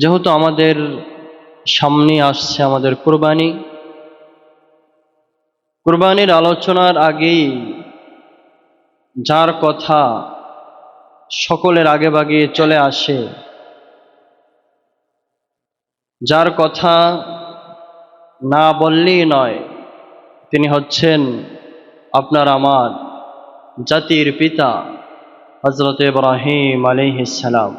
যেহেতু আমাদের সামনে আসছে আমাদের কুরবানির আলোচনার আগেই যার কথা সকলের আগে ভাগে চলে আসে, যার কথা না বললেই নয়, তিনি হচ্ছেন আপনার আমার জাতির পিতা হযরত ইব্রাহিম আলাইহিস সালাম।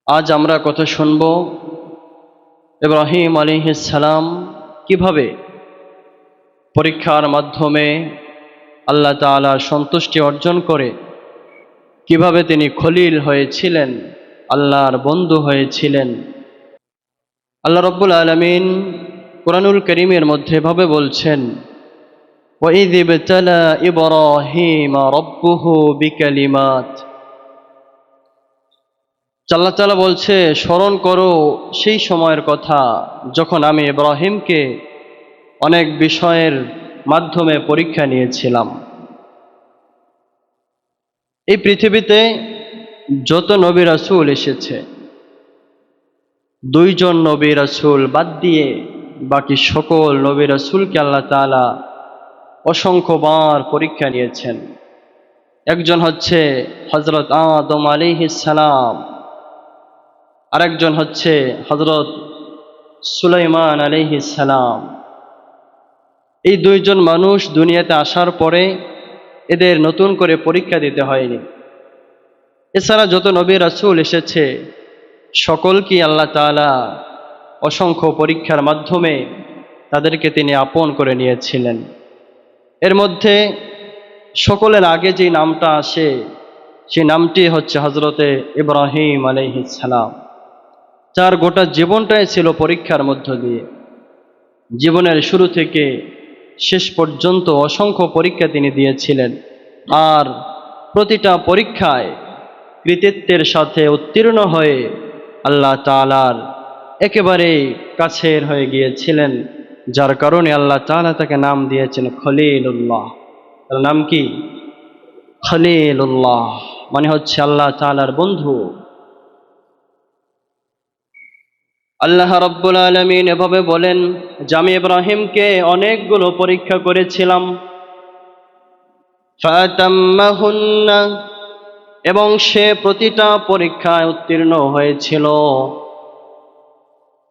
আজ আমরা কথা শুনব ইব্রাহিম আলাইহিস সালাম কিভাবে পরীক্ষার মাধ্যমে আল্লাহ তাআলার সন্তুষ্টি অর্জন করে কিভাবে তিনি খলিল হয়েছিলেন, আল্লাহর বন্ধু হয়েছিলেন। আল্লাহ রাব্বুল আলামিন কুরআনুল কারীমের মধ্যে এভাবে বলছেন, ওয়াইয ইবতালা ইব্রাহিম রাব্বুহু বিকালিমাত। আল্লাহ তাআলা বলছে, স্মরণ করো সেই সময়ের কথা যখন আমি ইব্রাহিমকে অনেক বিষয়ের মাধ্যমে পরীক্ষা নিয়েছিলাম। এই পৃথিবীতে যত নবী রাসূল এসেছে, দুইজন নবী রাসূল বাদ দিয়ে বাকি সকল নবী রাসূলকে আল্লাহ তাআলা অসংখ্যবার পরীক্ষা নিয়েছেন। একজন হচ্ছে হযরত আদম আলাইহিস সালাম, আরেকজন হচ্ছে হযরত সুলাইমান আলাইহিস সালাম। এই দুইজন মানুষ দুনিয়াতে আসার পরে এদের নতুন করে পরীক্ষা দিতে হয়নি। এছাড়া যত নবী রাসূল এসেছে সকলকে আল্লাহ তাআলা অসংখ্য পরীক্ষার মাধ্যমে তাদেরকে তিনি আপন করে নিয়েছিলেন। এর মধ্যে সকলের আগে যে নামটা আসে সেই নামটি হচ্ছে হযরতে ইব্রাহিম আলাইহিস সালাম, যার গোটা জীবনটাই ছিল পরীক্ষার মধ্য দিয়ে। জীবনের শুরু থেকে শেষ পর্যন্ত অসংখ্য পরীক্ষা তিনি দিয়েছিলেন, আর প্রতিটা পরীক্ষায় কৃতিত্বের সাথে উত্তীর্ণ হয়ে আল্লাহ তাআলার একেবারে কাছের হয়ে গিয়েছিলেন, যার কারণে আল্লাহ তাআলা তাকে নাম দিয়েছেন খলিলুল্লাহ। তার নাম কি? খলিলুল্লাহ, মানে হচ্ছে আল্লাহ তাআলার বন্ধু। আল্লাহ রাব্বুল আলামিন এভাবে বলেন যে আমি ইব্রাহিমকে অনেকগুলো পরীক্ষা করেছিলাম, ফাতাম্মাহুন্না, এবং সে প্রতিটা পরীক্ষায় উত্তীর্ণ হয়েছিল।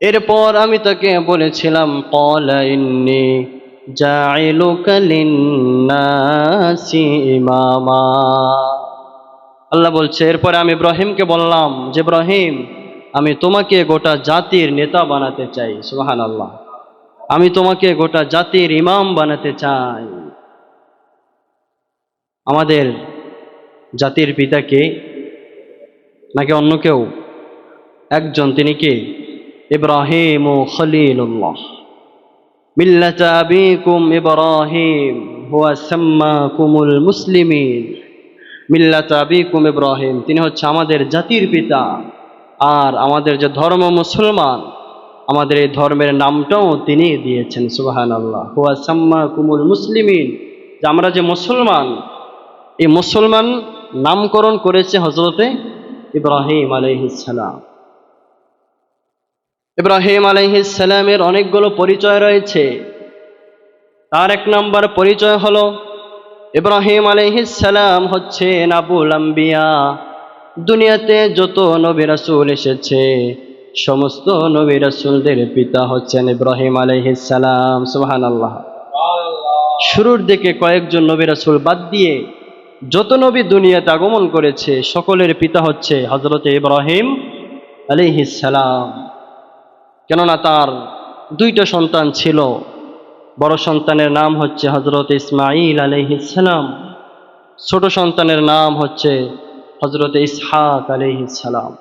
এরপর আমি তাকে বলেছিলাম, ক্বালা ইন্নী জাইলুকা লিন্নাসি ইমামা। আল্লাহ বলছে, এরপরে আমি ইব্রাহিমকে বললাম যে ইব্রাহিম, আমি তোমাকে গোটা জাতির নেতা বানাতে চাই। সুবহানাল্লাহ, আমি তোমাকে গোটা জাতির ইমাম বানাতে চাই। আমাদের জাতির পিতা কে? নাকি অন্য কেউ? একজন, তিনি কে? ইব্রাহিম খলিলুল্লাহ। মিল্লাতা আবিকুম ইব্রাহিম হুয়া সাম্মাকুমুল মুসলিমিন। মিল্লাতা আবিকুম ইব্রাহিম, তিনি হচ্ছে আমাদের জাতির পিতা, আর আমাদের যে ধর্ম মুসলমান, আমাদের এই ধর্মের নামটাও তিনি দিয়েছেন। সুবহানাল্লাহ, হুয়া সাম্মাকুমুল মুসলিমিন, যে আমরা যে মুসলমান, এই মুসলমান নামকরণ করেছে হযরতে ইব্রাহিম আলাইহিস সালাম। ইব্রাহিম আলাইহিস সালামের অনেকগুলো পরিচয় রয়েছে। তার এক নম্বর পরিচয় হলো ইব্রাহিম আলাইহিস সালাম হচ্ছেন আবুল আম্বিয়া। দুনিয়াতে যত নবী রাসূল এসেছে সমস্ত নবী রাসূলদের পিতা হচ্ছেন ইব্রাহিম আলাইহিস সালাম। সুবহানাল্লাহ। শুরুর দিকে কয়েকজন নবী রাসূল বাদ দিয়ে যত নবী দুনিয়াতে আগমন করেছে সকলের পিতা হচ্ছে হযরতে ইব্রাহিম আলাইহিস সালাম। কেননা তার দুইটা সন্তান ছিল। বড় সন্তানের নাম হচ্ছে হযরত ইসমাঈল আলাইহিস সালাম, ছোট সন্তানের নাম হচ্ছে হযরত ইসহাক আলাইহিস সালাম।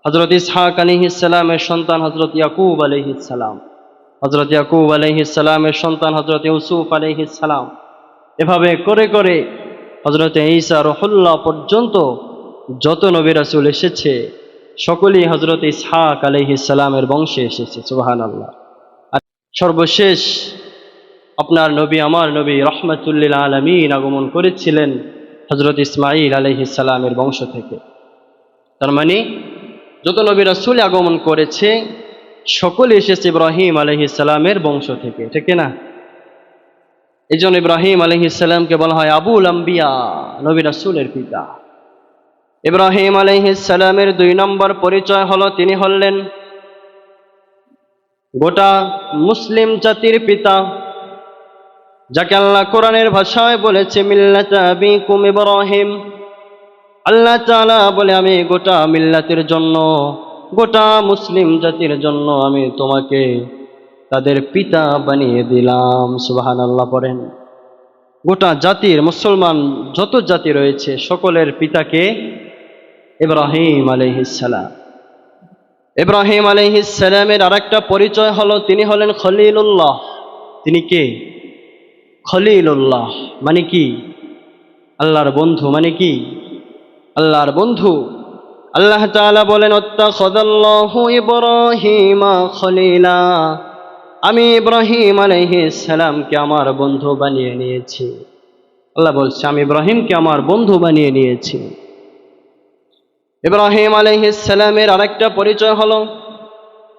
হযরত ইসহাক আলাইহিস সালামের সন্তান হযরত ইয়াকুব আলাইহিস সালাম, হযরত ইয়াকুব আলাইহিস সালামের সন্তান হযরত ইউসুফ আলাইহিস সালাম। এভাবে করে করে হযরত ঈসা রুহুল্লাহ পর্যন্ত যত নবী রাসূল এসেছে সকলেই হযরত ইসহাক আলাইহিস সালামের বংশে এসেছে। সুবহানাল্লাহ। আর সর্বশেষ আপনার নবী, আমার নবী রাহমাতুল লিল আলামিন আগমন করেছিলেন হযরত ইসমাঈল আলাইহিস সালামের বংশ থেকে। তার মানে যত নবী রাসূল আগমন করেছে সকলে এসেছে ইব্রাহিম আলাইহিস সালামের বংশ থেকে, ঠিক না? এই জন্য ইব্রাহিম আলাইহিস সালামকে বলা হয় আবুল আম্বিয়া, নবী রাসূলের পিতা। ইব্রাহিম আলাইহিস সালামের 2 নম্বর পরিচয় হলো তিনি হলেন গোটা মুসলিম জাতির পিতা, যাকে আল্লাহ কোরআনের ভাষায় বলেছে মিল্লাতা আবিকুম ইব্রাহিম। আল্লাহ তাআলা বলে আমি গোটা মিল্লাতের জন্য, গোটা মুসলিম জাতির জন্য আমি তোমাকে তাদের পিতা বানিয়ে দিলাম। সুবহানাল্লাহ পড়েন। গোটা জাতির, মুসলমান যত জাতি রয়েছে সকলের পিতাকে ইব্রাহিম আলাইহিস সালাম। ইব্রাহিম আলাইহিস সালামের আরেকটা পরিচয় হলো তিনি হলেন খলিলুল্লাহ। তিনি কে? খলিলুল্লাহ মানে কি? আল্লাহর বন্ধু। মানে কি? আল্লাহর বন্ধু। আল্লাহ তাআলা বলেন আত্তাখাযাল্লাহু ইব্রাহিমা খলিলা, আমি ইব্রাহিম আলাইহিস সালামকে আমার বন্ধু বানিয়ে নিয়েছি। আল্লাহ বলছে আমি ইব্রাহিমকে আমার বন্ধু বানিয়ে নিয়েছি। ইব্রাহিম আলাইহিস সালামের আরেকটা পরিচয় হলো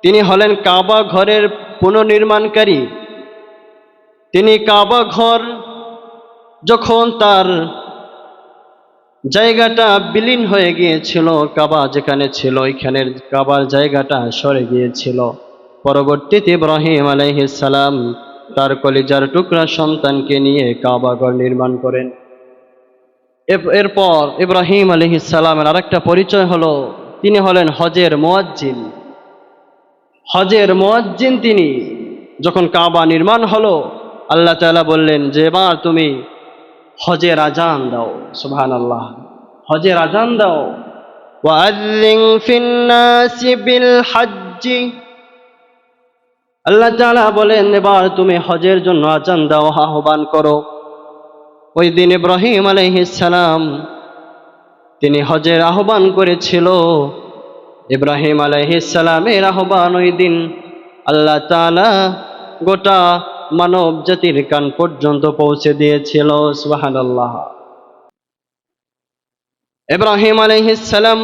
তিনি হলেন কাবা ঘরের পুনর্নির্মাণকারী। তিনি কাবা ঘর যখন তার জায়গাটা বিলীন হয়ে গিয়েছিল, কাবা যেখানে ছিল ওইখানের কাবার জায়গাটা সরে গিয়েছিল, পরবর্তীতে ইব্রাহিম আলাইহিস সালাম তার কলিজার টুকরা সন্তানকে নিয়ে কাবা ঘর নির্মাণ করেন। এরপর ইব্রাহিম আলাইহিস সালামের আরেকটা পরিচয় হলো তিনি হলেন হজের মুয়াজ্জিন। হজের মুয়াজ্জিন তিনি। যখন কাবা নির্মাণ হলো আল্লাহ তাআলা বললেন যে এবার তুমি হজের আজান দাও। সুবহানাল্লাহ, হজের আজান দাও। ওয়াআযযিন ফিন-নাসি বিল-হজ্জি, আল্লাহ তাআলা বলেন এবার তুমি হজের জন্য আজান দাও, আহ্বান করো। ওই দিন ইব্রাহিম আলাইহিস সালাম তিনি হজের আহ্বান করেছিল। ইব্রাহিম আলাইহিস সালামের আহ্বান ওই দিন আল্লাহ তাআলা গোটা মানব জাতির কান পর্যন্ত পৌঁছে দিয়েছিল। সুবহানাল্লাহ। ইব্রাহিম আলাইহিস সালাম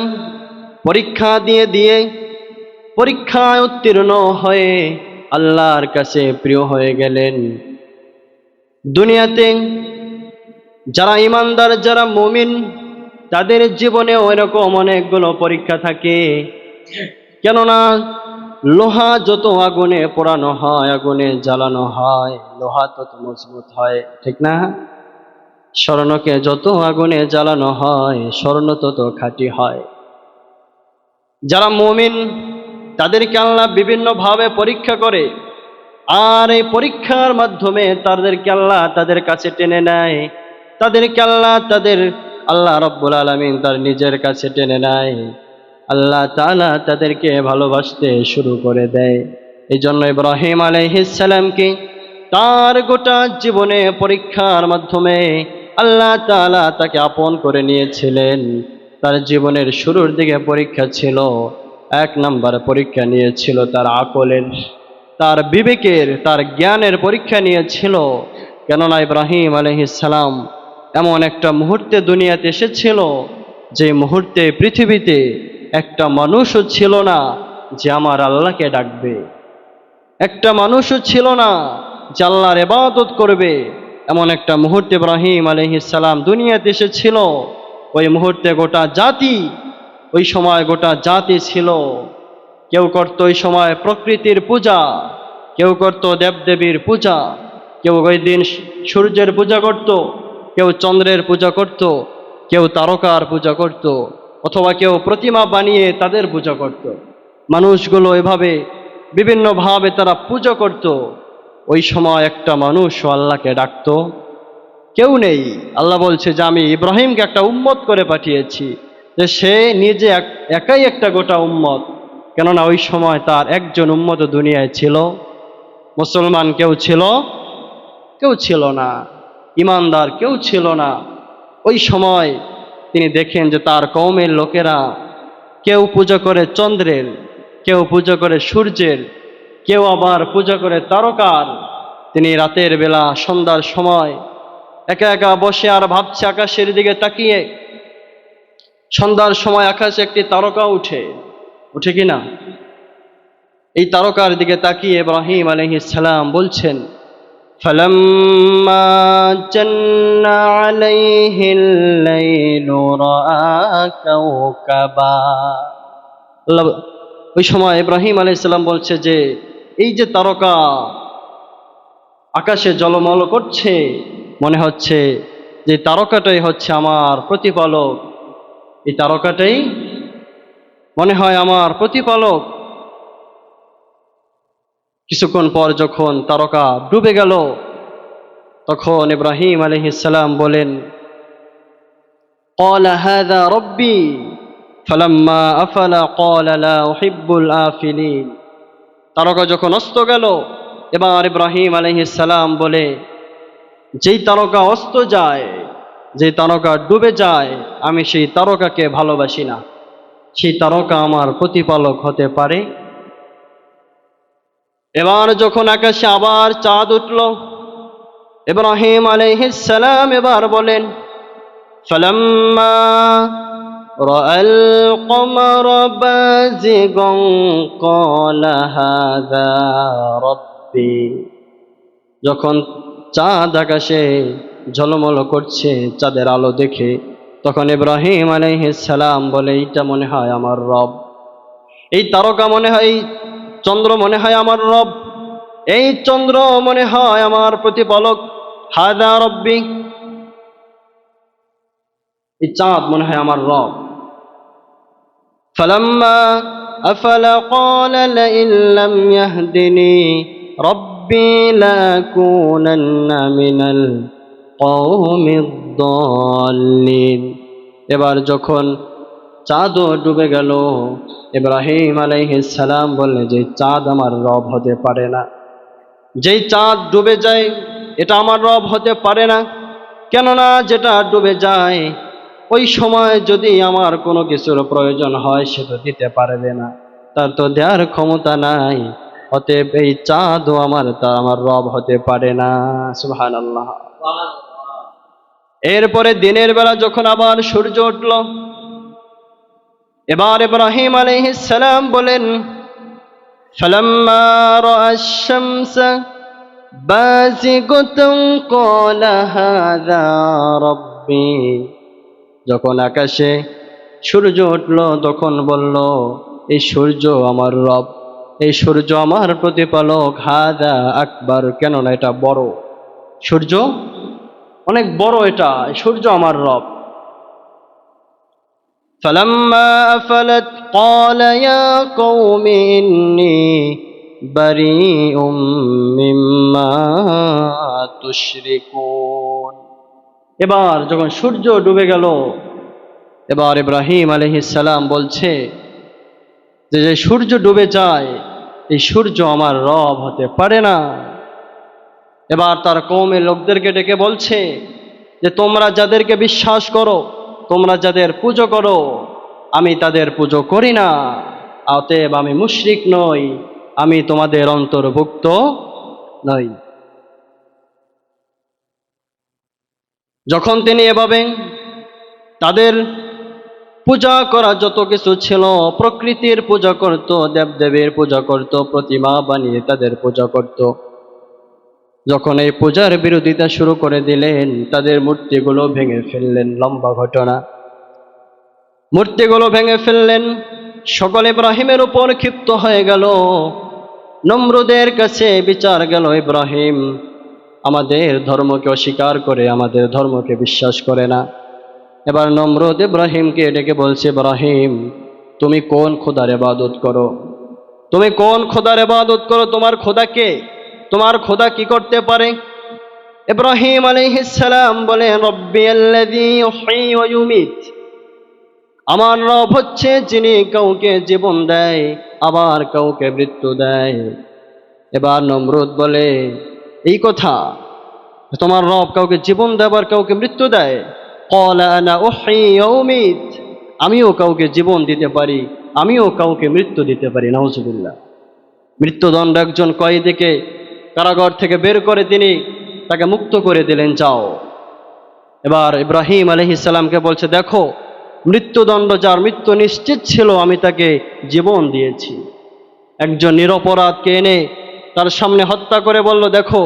পরীক্ষা দিয়ে পরীক্ষায় উত্তীর্ণ হয়ে আল্লাহর কাছে প্রিয় হয়ে গেলেন। দুনিয়াতে যারা ঈমানদার, যারা মুমিন, তাদের জীবনে ওইরকম অনেকগুলো পরীক্ষা থাকে। কেননা লোহা যত আগুনে পোড়ানো হয়, আগুনে জ্বালানো হয়, লোহা তত মজবুত হয়, ঠিক না? স্বর্ণকে যত আগুনে জ্বালানো হয় স্বর্ণ তত খাঁটি হয়। যারা মুমিন তাদেরকে আল্লাহ বিভিন্নভাবে পরীক্ষা করে, আর এই পরীক্ষার মাধ্যমে তাদেরকে আল্লাহ তাদের কাছে টেনে নেয়। তাদেরকে আল্লাহ রব্বুল আলামিন তার নিজের কাছে টেনে নেয়। আল্লাহ তাআলা তাদেরকে ভালোবাসতে শুরু করে দেয়। এই জন্য ইব্রাহিম আলাইহিস সালামকে তার গোটা জীবনে পরীক্ষার মাধ্যমে আল্লাহ তাআলা তাকে আপন করে নিয়েছিলেন। তার জীবনের শুরুর দিকে পরীক্ষা ছিল, 1 নম্বর পরীক্ষা নিয়েছিল তার আকলের, তার বিবেকের, তার জ্ঞানের পরীক্ষা নিয়েছিল। কেননা ইব্রাহিম আলাইহিস সালাম এমন একটা মুহূর্তে দুনিয়াতে এসেছিল যে মুহূর্তে পৃথিবীতে একটা মানুষও ছিল না যে আমার আল্লাহকে ডাকবে, একটা মানুষও ছিল না যে আল্লাহর ইবাদত করবে। এমন একটা মুহূর্তে ইব্রাহিম আলাইহিস সালাম দুনিয়াতে এসেছিল। ওই মুহূর্তে গোটা জাতি, ওই সময় গোটা জাতি ছিল। কেউ করত ওই সময় প্রকৃতির পূজা, কেউ করত দেবদেবীর পূজা, কেউ ওই দিন সূর্যের পূজা করত, কেউ চন্দ্রের পূজা করত, কেউ তারকার পূজা করত, অথবা কেউ প্রতিমা বানিয়ে তাদের পূজা করত। মানুষগুলো এভাবে বিভিন্নভাবে তারা পূজা করত। ওই সময় একটা মানুষ আল্লাহকে ডাকত কেউ নেই। আল্লাহ বলছে যে আমি ইব্রাহিমকে একটা উম্মত করে পাঠিয়েছি, যে সে নিজে একাই একটা গোটা উম্মত। কেননা ওই সময় তার একজন উম্মত দুনিয়ায় ছিল, মুসলমান কেউ ছিল না, ইমানদার কেউ ছিল না। ওই সময় তিনি দেখেন যে তার কওমের লোকেরা কেউ পূজা করে চন্দ্রের, কেউ পূজা করে সূর্যের, কেউ আবার পূজা করে তারকার। তিনি রাতের বেলা সন্ধ্যার সময় একা একা বসে আর ভাবছে আকাশের দিকে তাকিয়ে সন্ধ্যার সময় আকাশে একটি তারকা উঠে, উঠে কিনা? এই তারকার দিকে তাকিয়ে ইব্রাহিম আলাইহিস সালাম বলছেন, فلما جن عليه الليل رأى كوكبا। ওই সময় ইব্রাহিম আলাইহিস সালাম বলছে যে এই যে তারকা আকাশে ঝলমল করছে, মনে হচ্ছে যে তারকাটাই হচ্ছে আমার প্রতিপালক, এই তারকাটাই মনে হয় আমার প্রতিপালক। কিছুক্ষণ পর যখন তারকা ডুবে গেল, তখন ইব্রাহিম আলাইহিস সালাম বলেন, قال هذا ربي فلما أفل قال لا أحب الآفلين। তারকা যখন অস্ত গেল, এবার ইব্রাহিম আলাইহিস সালাম বলে, যেই তারকা অস্ত যায়, যে তারকা ডুবে যায়, আমি সেই তারকাকে ভালোবাসি না। সেই তারকা আমার প্রতিপালক হতে পারে? এবার যখন আকাশে আবার চাঁদ উঠল, ইব্রাহিম আলাইহিস সালাম এবার বলেন, فلما رأى القمر بازغا قال هذا ربي। যখন চাঁদ আকাশে ঝলমল করছে চাঁদের আলো দেখে, তখন ইব্রাহিম আলাইহিস সালাম বলে, এইটা মনে হয় আমার রব, এই তারকা মনে হয়, এই চন্দ্র মনে হয় আমার রব, এই চন্দ্র মনে হয় আমার প্রতিপালক, হাদা রব্বি, এই চাঁদ মনে হয় আমার রব। ফালাম্মা আফালা ক্বালা লাইন লাম ইয়াহদিনি রব্বি লাকুনান্না মিনাল কওমিদ দাল্লিন। এবার যখন চাঁদও ডুবে গেল, ইব্রাহিম আলাইহিস সালাম বললেন যে চাঁদ আমার রব হতে পারে না, যেই চাঁদ ডুবে যায় এটা আমার রব হতে পারে না। কেননা যেটা ডুবে যায় ওই সময় যদি আমার কোনো কিছুর প্রয়োজন হয় সেটা দিতে পারবে না, তার তো দেওয়ার ক্ষমতা নাই। অতএব এই চাঁদও আমার রব হতে পারে না। সুবহানাল্লাহ। এরপরে দিনের বেলা যখন আবার সূর্য উঠল, এবার ইব্রাহিম আলাইহিস সালাম বলেন, ফালাম্মা রাআ আশ-শামসা বাযিগাতান ক্বালা হাযা রাব্বি। যখন আকাশে সূর্য উঠল তখন বলল, এই সূর্য আমার রব, এই সূর্য আমার প্রতিপালক, হাযা আকবার, কেননা এটা বড়, সূর্য অনেক বড়, এটা সূর্য আমার রব। فلما أفلت قال يا قوم إني بريء مما تشركون। এবার যখন সূর্য ডুবে গেল, এবার ইব্রাহিম আলাইহিস সালাম বলছে যে যে সূর্য ডুবে যায় এই সূর্য আমার রব হতে পারে না। এবার তার কওমের লোকদেরকে ডেকে বলছে যে তোমরা যাদেরকে বিশ্বাস করো, তোমরা যাদের পুজো করো, আমি তাদের পুজো করি না, অতএব আমি মুশরিক নই, আমি তোমাদের অন্তর্ভুক্ত নই। যখন তিনি এভাবে তাদের পূজা করা যত কিছু ছিল, প্রকৃতির পূজা করত, দেবদেবীর পূজা করত, প্রতিমা বানিয়ে তাদের পূজা করত, যখন এই পূজার বিরোধিতা শুরু করে দিলেন, তাদের মূর্তিগুলো ভেঙে ফেললেন। লম্বা ঘটনা, মূর্তিগুলো ভেঙে ফেললেন। সকল ইব্রাহিমের উপর ক্ষিপ্ত হয়ে গেল। নমরুদের কাছে বিচার গেল, ইব্রাহিম আমাদের ধর্মকে অস্বীকার করে, আমাদের ধর্মকে বিশ্বাস করে না। এবার নমরুদ ইব্রাহিমকে ডেকে বলছে, ইব্রাহিম তুমি কোন খোদার ইবাদত করো? তুমি কোন খোদার ইবাদত করো? তোমার খোদা কে? তোমার খোদা কি করতে পারে? ইব্রাহিম আলাইহিস সালাম বলেন, রব্বিয়াল্লাযী ইউহয়ী ওয়া ইউমীত, আমার রব হচ্ছে যিনি কাউকে জীবন দেয় আবার কাউকে মৃত্যু দেয়। এবার নমরুদ বলে, এই কথা, তোমার রব কাউকে জীবন দেয় আবার কাউকে মৃত্যু দেয়? ক্বালা আনা উহয়ী ওয়া উমীত, আমিও কাউকে জীবন দিতে পারি, আমিও কাউকে মৃত্যু দিতে পারি। নাউজুবিল্লাহ। মৃত্যুদণ্ড একজন কয়েদিকে কারাগার থেকে বের করে তিনি তাকে মুক্ত করে দিলেন, যাও। এবার ইব্রাহিম আলাইহিস সালামকে বলছে, দেখো মৃত্যুদণ্ড, যার মৃত্যু নিশ্চিত ছিল, আমি তাকে জীবন দিয়েছি। একজন নিরপরাধকে এনে তার সামনে হত্যা করে বলল, দেখো,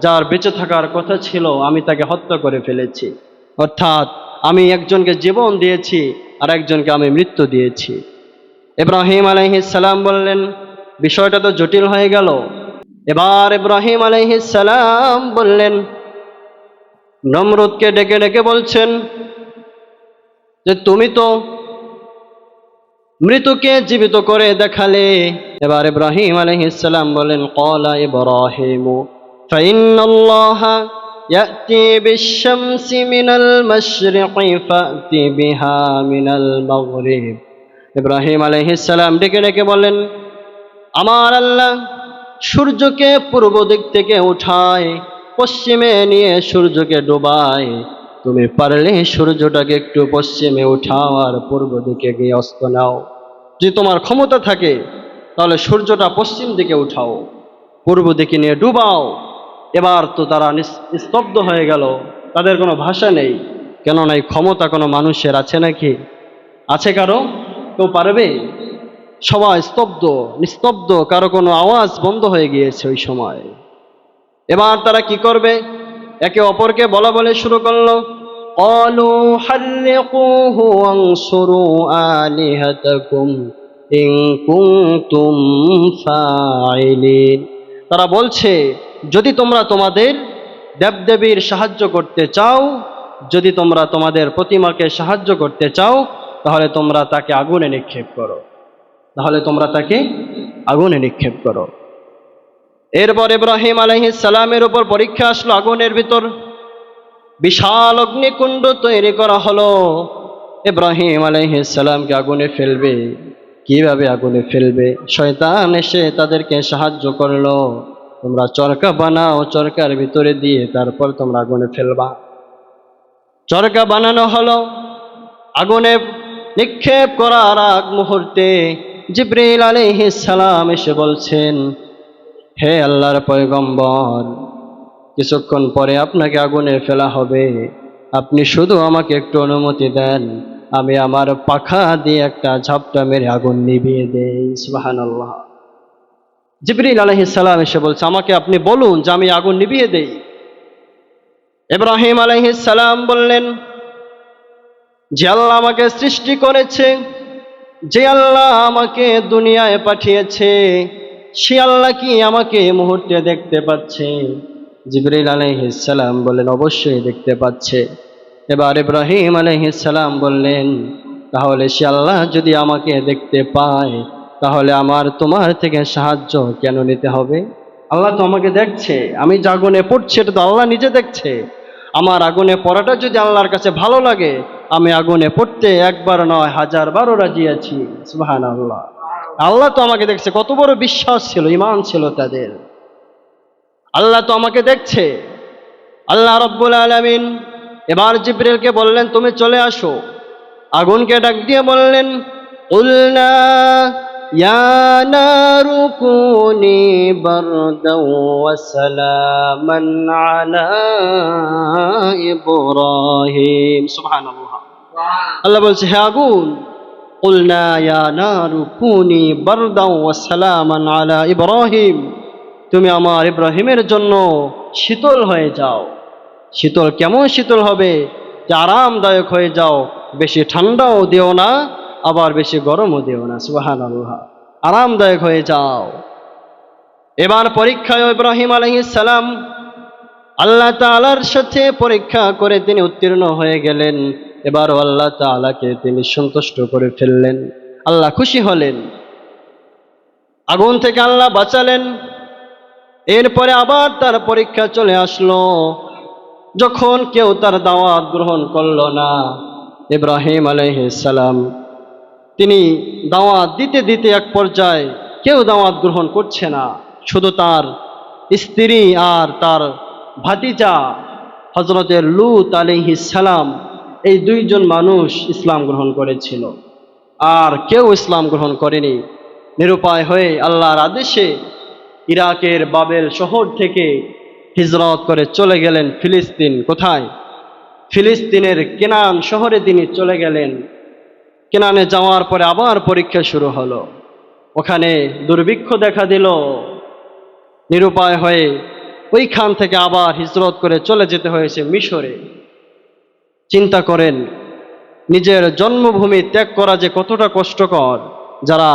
যার বেঁচে থাকার কথা ছিল আমি তাকে হত্যা করে ফেলেছি। অর্থাৎ আমি একজনকে জীবন দিয়েছি আর একজনকে আমি মৃত্যু দিয়েছি। ইব্রাহিম আলাইহিস সালাম বললেন, বিষয়টা তো জটিল হয়ে গেল। এবার ইব্রাহিম আলাইহিস সালাম বললেন, নমরুদকে ডেকে ডেকে বলছেন যে তুমি তো মৃতকে জীবিত করে দেখালে। এবার ইব্রাহিম আলাইহিস সালাম বলেন, ক্বালা ইব্রাহিমু ফাইন্নাল্লাহা ইয়াতি বিশ-শামসি মিনাল মাশরিকি ফাতি বিহা মিনাল মাগরিব। ইব্রাহিম আলাইহিস সালাম ডেকে ডেকে বলেন, আমার আল্লাহ সূর্যকে পূর্ব দিক থেকে উঠায়, পশ্চিমে নিয়ে সূর্যকে ডোবায়। তুমি পারলে সূর্যটাকে একটু পশ্চিমে উঠাও আর পূর্ব দিকে গিয়ে অস্ত নাও। যদি তোমার ক্ষমতা থাকে তাহলে সূর্যটা পশ্চিম দিকে উঠাও, পূর্ব দিকে নিয়ে ডুবাও। এবার তো তারা স্তব্ধ হয়ে গেল, তাদের কোনো ভাষা নেই। কেননা এই ক্ষমতা কোনো মানুষের আছে নাকি? আছে কারো? কেউ পারবে? সবাই স্তব্ধ, নিস্তব্ধ, কারো কোনো আওয়াজ বন্ধ হয়ে গিয়েছে ওই সময়। এবার তারা কি করবে? একে অপরকে বলা বলে শুরু করলো, ক্বালু হাররিকুহু ওয়ানসুরু আলিহাতাকুম ইন কুনতুম ফাইলিন। তারা বলছে, যদি তোমরা তোমাদের দেবদেবীর সাহায্য করতে চাও, যদি তোমরা তোমাদের প্রতিমাকে সাহায্য করতে চাও, তাহলে তোমরা তাকে আগুনে নিক্ষেপ করো, তাহলে তোমরা তাকে আগুনে নিক্ষেপ করো। এরপর ইব্রাহিম আলাইহিস সালামের উপর পরীক্ষা আসলো। আগুনের ভিতর বিশাল অগ্নিকুণ্ড তৈরি করা হলো। ইব্রাহিম আলাইহিস সালামকে আগুনে ফেলবে। কিভাবে আগুনে ফেলবে? শয়তান এসে তাদেরকে সাহায্য করলো, তোমরা চরকা বানাও, চরকার ভিতরে দিয়ে তারপর তোমরা আগুনে ফেলবা। চরকা বানানো হলো। আগুনে নিক্ষেপ করার আগ মুহূর্তে জিবরিল আলাইহিস সালাম এসে বলছেন, হে আল্লাহর পয়গম্বর, কিছুক্ষণ পরে আপনাকে আগুনে ফেলা হবে, আপনি শুধু আমাকে একটু অনুমতি দেন, আমি আমার পাখা দিয়ে একটা ঝাপটা মেরে আগুন নিভিয়ে দেই। সুবহানাল্লাহ। জিবরিল আলাইহিস সালাম এসে বলছে, আমাকে আপনি বলুন যে আমি আগুন নিভিয়ে দেই। ইব্রাহিম আলাইহিস সালাম বললেন, যে আল্লাহ আমাকে সৃষ্টি করেছে, যে আল্লাহ আমাকে দুনিয়ায় পাঠিয়েছে, সে আল্লাহ কি আমাকে এই মুহূর্তে দেখতে পাচ্ছে? জিবরিল আলাইহিস সালাম বললেন, অবশ্যই দেখতে পাচ্ছে। এবার ইব্রাহিম আলাইহিস সালাম বললেন, তাহলে সে আল্লাহ যদি আমাকে দেখতে পায়, তাহলে আমার তোমার থেকে সাহায্য কেন নিতে হবে? আল্লাহ তো আমাকে দেখছে, আমি যে আগুনে পড়ছি এটা তো আল্লাহ নিজে দেখছে। আমার আগুনে পড়াটা যদি আল্লাহর কাছে ভালো লাগে, আমি আগুনে পড়তে একবার নয় 1000 রাজি আছি। সুবহানাল্লাহ। আল্লাহ তো আমাকে দেখছে। কত বড় বিশ্বাস ছিল, ঈমান ছিল তাদের। আল্লাহ তো আমাকে দেখছে। আল্লাহ রাব্বুল আলামিন এবার জিবরিলকে বললেন, তুমি চলে আসো। আগুনকে ডাক দিয়ে বললেন, কুলনা ইয়া নারু কুনি বারদাও ওয়া সালামান আলা ইব্রাহিম। সুবহানাল্লাহ। আল্লাহ বলছে, হে আগুন, কুলনা ইয়া নারু কুনি বারদাও ওয়া সালামান আলা ইব্রাহিম, তুমি আমার ইব্রাহিমের জন্য শীতল হয়ে যাও। শীতল কেমন শীতল হবে? যে আরামদায়ক হয়ে যাও, বেশি ঠান্ডাও দিও না, আবার বেশি গরমও দিও না। সুবহানাল্লাহ। আরামদায়ক হয়ে যাও। এবার পরীক্ষায় ইব্রাহিম আলাইহিস সালাম আল্লাহ তাআলার সাথে পরীক্ষা করে তিনি উত্তীর্ণ হয়ে গেলেন। এবার আল্লাহ তাআলাকে তিনি সন্তুষ্ট করে ফেললেন। আল্লাহ খুশি হলেন, আগুন থেকে আল্লাহ বাঁচালেন। এরপরে আবার তার পরীক্ষা চলে আসলো। যখন কেউ তার দাওয়াত গ্রহণ করলো না, ইব্রাহিম আলাইহিস সালাম তিনি দাওয়াত দিতে দিতে এক পর্যায়ে কেউ দাওয়াত গ্রহণ করছে না। শুধু তার স্ত্রী আর তার ভাতিজা হযরতে লূত আলাইহিস সালাম, এই দুইজন মানুষ ইসলাম গ্রহণ করেছিল, আর কেউ ইসলাম গ্রহণ করেনি। নিরুপায় হয়ে আল্লাহর আদেশে ইরাকের বাবেল শহর থেকে হিজরত করে চলে গেলেন ফিলিস্তিন। কোথায়? ফিলিস্তিনের কেনান শহরে তিনি চলে গেলেন। কেনানে যাওয়ার পরে আবার পরীক্ষা শুরু হলো। ওখানে দুর্ভিক্ষ দেখা দিল। নিরুপায় হয়ে ওইখান থেকে আবার হিজরত করে চলে যেতে হয়েছে মিশরে। চিন্তা করেন, নিজের জন্মভূমি ত্যাগ করা যে কতটা কষ্টকর। যারা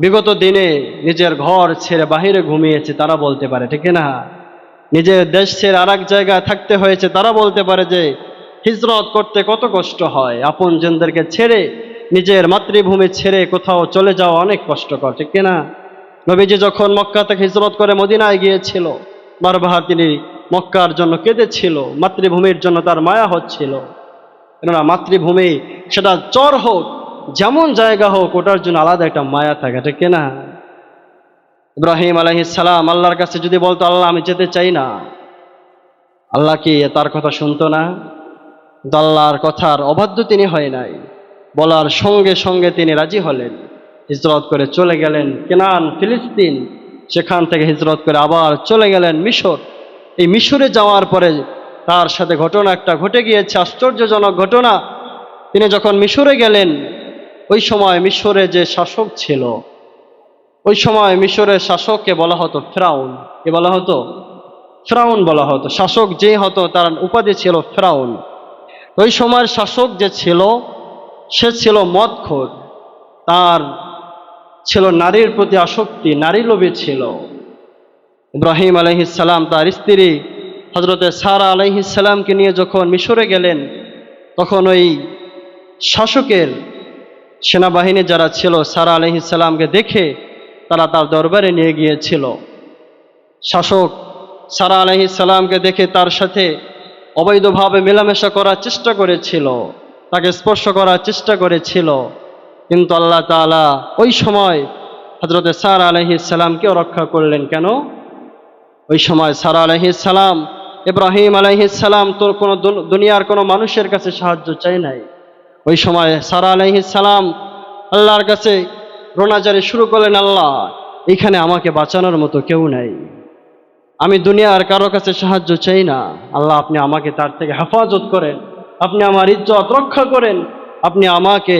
বিগত দিনে নিজের ঘর ছেড়ে বাহিরে ঘুমিয়েছে তারা বলতে পারে, ঠিক না? নিজের দেশ ছেড়ে আর এক জায়গায় থাকতে হয়েছে তারা বলতে পারে যে হিজরত করতে কত কষ্ট হয়। আপনজনদেরকে ছেড়ে, নিজের মাতৃভূমি ছেড়ে কোথাও চলে যাওয়া অনেক কষ্টকর, ঠিক না? নবীজি যখন মক্কা থেকে হিজরত করে মদিনায় গিয়েছিল, বারবার তিনি মক্কার জন্য কেঁদেছিল, মাতৃভূমির জন্য তার মায়া হচ্ছিল। কেননা মাতৃভূমি সেটা চর হোক, যেমন জায়গা হোক, ওটার জন্য আলাদা একটা মায়া থাকে, ঠিক না? ইব্রাহিম আলাইহিস সালাম আল্লাহর কাছে যদি বলতো, আল্লাহ আমি যেতে চাই না, আল্লাহ কি তার কথা শুনতো না? কিন্তু আল্লাহর কথার অবাধ্য তিনি হয় নাই। বলার সঙ্গে সঙ্গে তিনি রাজি হলেন, হিজরত করে চলে গেলেন কেনান, ফিলিস্তিন। সেখান থেকে হিজরত করে আবার চলে গেলেন মিশর। এই মিশরে যাওয়ার পরে তার সাথে ঘটনা একটা ঘটে গিয়েছে, আশ্চর্যজনক ঘটনা। তিনি যখন মিশরে গেলেন, ওই সময় মিশরে যে শাসক ছিল, ওই সময় মিশরের শাসককে বলা হতো ফেরাউন। কে বলা হতো? ফেরাউন বলা হতো। শাসক যে হতো তার উপাধি ছিল ফেরাউন। ওই সময়ের শাসক যে ছিল, সে ছিল মদখোর। তার ছিল নারীর প্রতি আসক্তি, নারী লোভী ছিল। ইব্রাহিম আলাইহিস সালাম তার স্ত্রী হযরতে সারা আলাইহিস সালামকে নিয়ে যখন মিশরে গেলেন, তখন ওই শাসকের সেনাবাহিনী যারা ছিল, সারা আলাইহিস সালামকে দেখে তারা তার দরবারে নিয়ে গিয়েছিল। শাসক সারা আলাইহিস সালামকে দেখে তার সাথে অবৈধভাবে মেলামেশা করার চেষ্টা করেছিল, তাকে স্পর্শ করার চেষ্টা করেছিল। কিন্তু আল্লাহ তাআলা ওই সময় হযরতে সারা আলাইহিস সালামকেও রক্ষা করলেন। কেন? ওই সময় সারা আলাইহিস সালাম, ইব্রাহিম আলাইহিস সালাম তো কোনো দুনিয়ার কোনো মানুষের কাছে সাহায্য চাই নাই। ওই সময় সারা আলাইহিস সালাম আল্লাহর কাছে রোনাজারি শুরু করলেন, আল্লাহ এখানে আমাকে বাঁচানোর মতো কেউ নাই, আমি দুনিয়ার কারো কাছে সাহায্য চাই না, আল্লাহ আপনি আমাকে তার থেকে হেফাজত করেন, আপনি আমার ইজ্জত রক্ষা করেন, আপনি আমাকে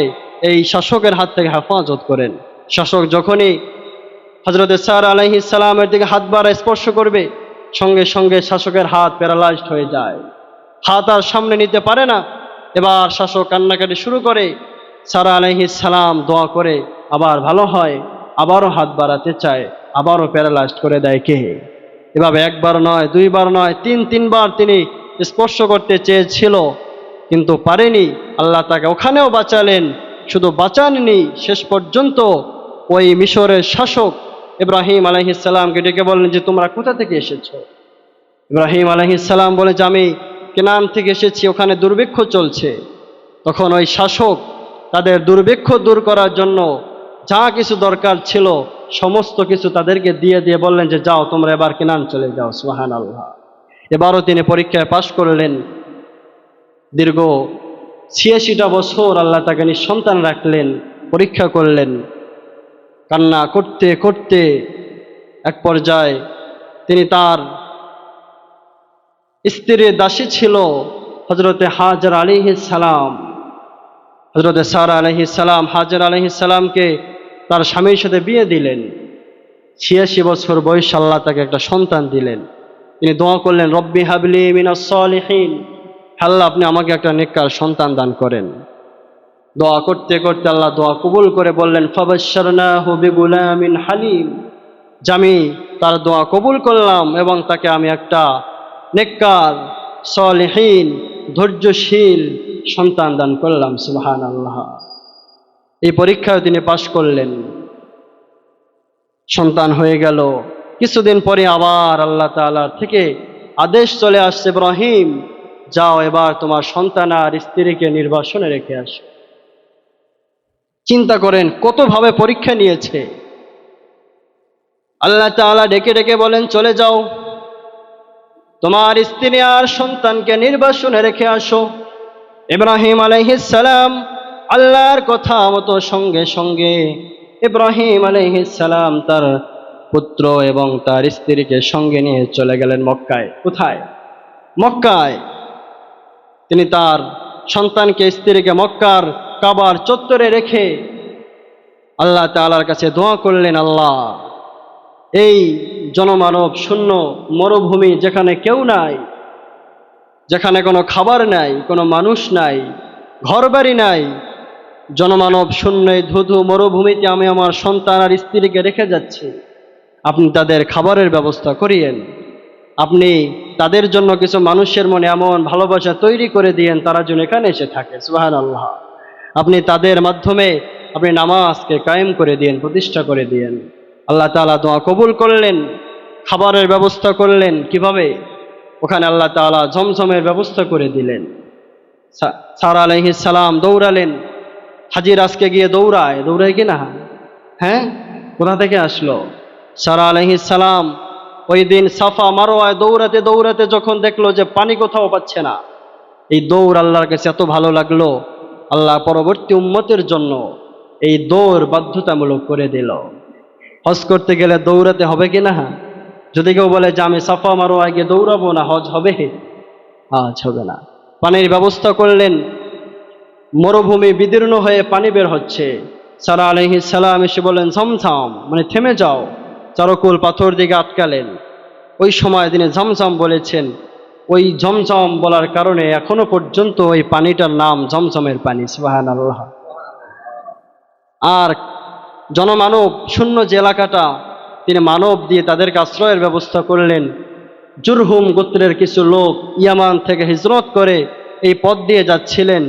এই শাসকের হাত থেকে হেফাজত করেন। শাসক যখনই হযরতে সারা আলাইহিস সালামের দিকে হাত বাড়ায় স্পর্শ করবে, সঙ্গে সঙ্গে শাসকের হাত প্যারালাইজড হয়ে যায়, হাত আর সামনে নিতে পারে না। এবার শাসক কান্নাকাটি শুরু করে। সারা আলাইহিস সালাম দোয়া করে আবার ভালো হয়, আবারও হাত বাড়াতে চায়, আবারও প্যারালাইজড করে দেয় কে? এভাবে একবার নয়, দুইবার নয়, তিনবার তিনি স্পর্শ করতে চেয়েছিল, কিন্তু পারেনি। আল্লাহ তাকে ওখানেও বাঁচালেন। শুধু বাঁচাননি, শেষ পর্যন্ত ওই মিশরের শাসক ইব্রাহিম আলাইহিস সালামকে ডেকে বললেন যে তোমরা কোথা থেকে এসেছো? ইব্রাহিম আলাইহিস সালাম বলে যে আমি কেনান থেকে এসেছি, ওখানে দুর্ভিক্ষ চলছে। তখন ওই শাসক তাদের দুর্ভিক্ষ দূর করার জন্য যা কিছু দরকার ছিল সমস্ত কিছু তাদেরকে দিয়ে দিয়ে বললেন যে যাও তোমরা এবার কেনান চলে যাও। সুবহানাল্লাহ। এবারও তিনি পরীক্ষায় পাশ করলেন। দীর্ঘ ৮৬টা বছর আল্লাহ তাকে নিঃসন্তান রাখলেন, পরীক্ষা করলেন। কান্না করতে করতে এক পর্যায়ে তিনি তার স্ত্রীর দাসী ছিল হযরতে হাজর আলাইহিস সালাম, হযরতে সারা আলাইহিস সালাম হাজর আলাইহিস সালামকে তার স্বামীর সাথে বিয়ে দিলেন। ৮৬ বছর বয়স আল্লাহ তাকে একটা সন্তান দিলেন। তিনি দোয়া করলেন, রব্বি হাবলি মিনাস সালিহিন, আল্লাহ আপনি আমাকে একটা নেককার সন্তান দান করেন। দোয়া করতে করতে আল্লাহ দোয়া কবুল করে বললেন, ফাবাশশারনাহু বিগুলামিন হালিম, আমি তার দোয়া কবুল করলাম এবং তাকে আমি একটা নেককার, সালিহিন, ধৈর্যশীল সন্তান দান করলাম। সুবহানাল্লাহ। এই পরীক্ষায় তিনি পাশ করলেন, সন্তান হয়ে গেল। কিছুদিন পরে আবার আল্লাহ তাআলার থেকে আদেশ চলে আসছে, ইব্রাহিম যাও এবার তোমার সন্তান আর স্ত্রীকে নির্বাসনে রেখে আসো। চিন্তা করেন কতভাবে পরীক্ষা নিয়েছে। আল্লাহ তাআলা ডেকে ডেকে বলেন, চলে যাও তোমার স্ত্রী আর সন্তানকে নির্বাসনে রেখে আসো। ইব্রাহিম আলাইহিস সালাম আল্লাহর কথা মতো সঙ্গে সঙ্গে ইব্রাহিম আলাইহিস সালাম তার পুত্র এবং তার স্ত্রীকে সঙ্গে নিয়ে চলে গেলেন মক্কায়। কোথায়? মক্কায়। তিনি তার সন্তানকে, স্ত্রীকে মক্কার কাবার চত্বরে রেখে আল্লাহ তাআলার কাছে দোয়া করলেন, আল্লাহ এই জনমানব শূন্য মরুভূমি, যেখানে কেউ নাই, যেখানে কোনো খাবার নাই, কোনো মানুষ নাই, ঘরবাড়ি নাই, জনমানব শূন্য এই ধুধু মরুভূমিতে আমি আমার সন্তান আর স্ত্রীকে রেখে যাচ্ছি, আপনি তাদের খাবারের ব্যবস্থা করিয়েন, আপনি তাদের জন্য কিছু মানুষের মনে এমন ভালোবাসা তৈরি করে দিয়েন তারা যেন এখানে এসে থাকে। সুবহানাল্লাহ। আপনি তাদের মাধ্যমে আপনি নামাজকে কায়েম করে দিয়েন, প্রতিষ্ঠা করে দিয়েন। আল্লাহ তাআলা দোয়া কবুল করলেন, খাবারের ব্যবস্থা করলেন। কিভাবে? ওখানে আল্লাহ তাআলা ঝমঝমের ব্যবস্থা করে দিলেন। সারা আলাইহিস সালাম দৌড়ালেন। হাজির আজকে গিয়ে দৌড়ায় কি না? হ্যাঁ, কোথা থেকে আসলো? সারা আলাইহিস সালাম ওই দিন সাফা মারওয়ায় দৌড়াতে দৌড়াতে যখন দেখলো যে পানি কোথাও পাচ্ছে না, এই দৌড় আল্লাহর কাছে এত ভালো লাগলো, আল্লাহ পরবর্তী উম্মতের জন্য এই দৌড় বাধ্যতামূলক করে দিল। হজ করতে গেলে দৌড়াতে হবে কি না? যদি কেউ বলে যে আমি সাফা মারওয়ায় গিয়ে দৌড়াবো না, হজ হবে? হজ হবে না। পানির ব্যবস্থা করলেন। মরুভূমি বিদীর্ণ হয়ে পানি বের হচ্ছে। সারা আলাইহিস সালাম এসে বলেন, ঝমঝম, মানে থেমে যাও। চারকুল পাথর দিকে আটকালেন। ওই সময় তিনি ঝমঝম বলেছেন। ওই ঝমঝম বলার কারণে এখনো পর্যন্ত ওই পানিটার নাম ঝমঝমের পানি। সুবহানাল্লাহ। আর জনমানব শূন্য যে এলাকাটা, তিনি মানব দিয়ে তাদেরকে আশ্রয়ের ব্যবস্থা করলেন। জুরহুম গোত্রের কিছু লোক ইয়ামান থেকে হিজরত করে এই পথ দিয়ে যাচ্ছিলেন,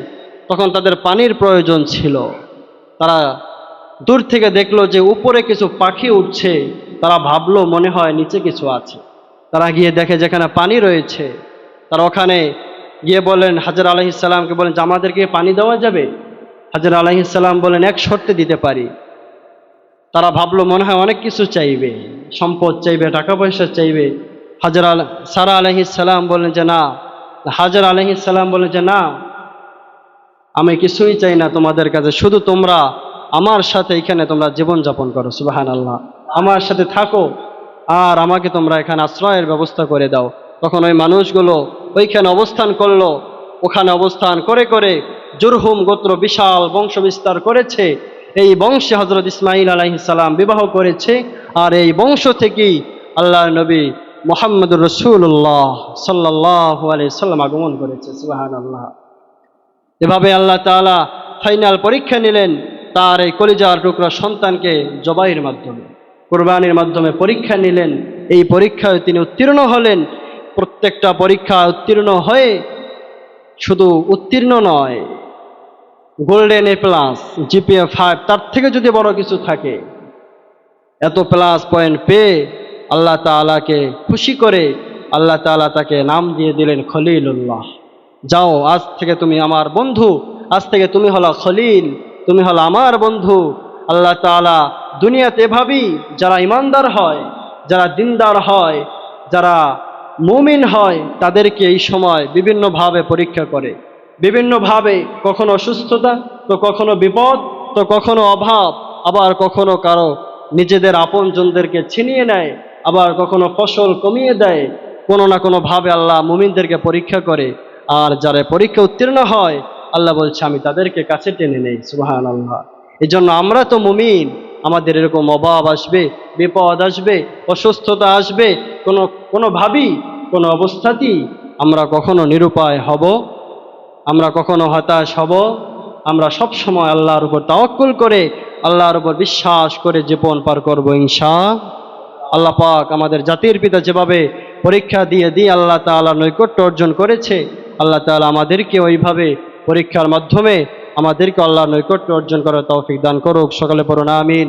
তখন তাদের পানির প্রয়োজন ছিল। তারা দূর থেকে দেখলো যে উপরে কিছু পাখি উঠছে, তারা ভাবলো মনে হয় নিচে কিছু আছে। তারা গিয়ে দেখে যেখানে পানি রয়েছে, তারা ওখানে গিয়ে বলেন, হাজর আলাইহিস সালামকে বলেন যে আমাদেরকে পানি দেওয়া যাবে? হাজর আলাইহিস সালাম বলেন, এক শর্তে দিতে পারি। তারা ভাবলো মনে হয় অনেক কিছু চাইবে, সম্পদ চাইবে, টাকা পয়সা চাইবে। সারা আলাইহিস সালাম বলেন যে না। হাজর আলাইহিস সালাম বলেন যে না, আমি কিছুই চাই না তোমাদের কাছে, শুধু তোমরা আমার সাথে এখানে তোমরা জীবনযাপন করো। সুবহানাল্লাহ। আমার সাথে থাকো আর আমাকে তোমরা এখানে আশ্রয়ের ব্যবস্থা করে দাও। তখন ওই মানুষগুলো ওইখানে অবস্থান করলো। ওখানে অবস্থান করে করে জুরহুম গোত্র বিশাল বংশ বিস্তার করেছে। এই বংশে হযরত ইসমাঈল আলাইহিস সালাম বিবাহ করেছে। আর এই বংশ থেকেই আল্লাহর নবী মুহাম্মদুর রাসূলুল্লাহ সাল্লাল্লাহু আলাইহি সাল্লাম আগমন করেছে। সুবহানাল্লাহ। এভাবে আল্লাহ তাআলা ফাইনাল পরীক্ষা নিলেন তার এই কলিজার টুকরা সন্তানকে জবাইয়ের মাধ্যমে, কুরবানির মাধ্যমে পরীক্ষা নিলেন। এই পরীক্ষায় তিনি উত্তীর্ণ হলেন। প্রত্যেকটা পরীক্ষা উত্তীর্ণ হয়ে শুধু উত্তীর্ণ নয়, গোল্ডেন এ প্লাস, জিপিএ 5, তার থেকে যদি বড় কিছু থাকে, এত প্লাস পয়েন্ট পেয়ে আল্লাহ তাআলাকে খুশি করে আল্লাহ তাআলা তাকে নাম দিয়ে দিলেন খলিলুল্লাহ। যাও, আজ থেকে তুমি আমার বন্ধু, আজ থেকে তুমি হলো খলিল, তুমি হলো আমার বন্ধু। আল্লাহ তাআলা দুনিয়াতে এভাবেই যারা ইমানদার হয়, যারা দিনদার হয়, যারা মুমিন হয়, তাদেরকে এই সময় বিভিন্নভাবে পরীক্ষা করে, বিভিন্নভাবে, কখনো অসুস্থতা, তো কখনো বিপদ, তো কখনো অভাব, আবার কখনো কারো নিজেদের আপনজনদেরকে ছিনিয়ে নেয়, আবার কখনো ফসল কমিয়ে দেয়। কোনো না কোনোভাবে আল্লাহ মুমিনদেরকে পরীক্ষা করে। আর যারা পরীক্ষা উত্তীর্ণ হয়, আল্লাহ বলছে আমি তাদেরকে কাছে টেনে নেই। সুবহানাল্লাহ। এই জন্য আমরা তো মুমিন, আমাদের এরকম অভাব আসবে, বিপদ আসবে, অসুস্থতা আসবে, কোনোভাবেই, কোনো অবস্থাতেই আমরা কখনো নিরুপায় হব, আমরা কখনো হতাশ হব। আমরা সব সময় আল্লাহর উপর তাওয়াক্কুল করে, আল্লাহর উপর বিশ্বাস করে জীবন পার করব ইনশাআল্লাহ। পাক আমাদের জাতির পিতা যেভাবে পরীক্ষা দিয়ে আল্লাহ তাআলার নৈকট্য অর্জন করেছে, আল্লাহ তাআলা আমাদেরকে ওইভাবে পরীক্ষার মাধ্যমে আমাদেরকে আল্লাহর নৈকট্য অর্জন করার তৌফিক দান করুক। সকলে পড়ুন আমিন।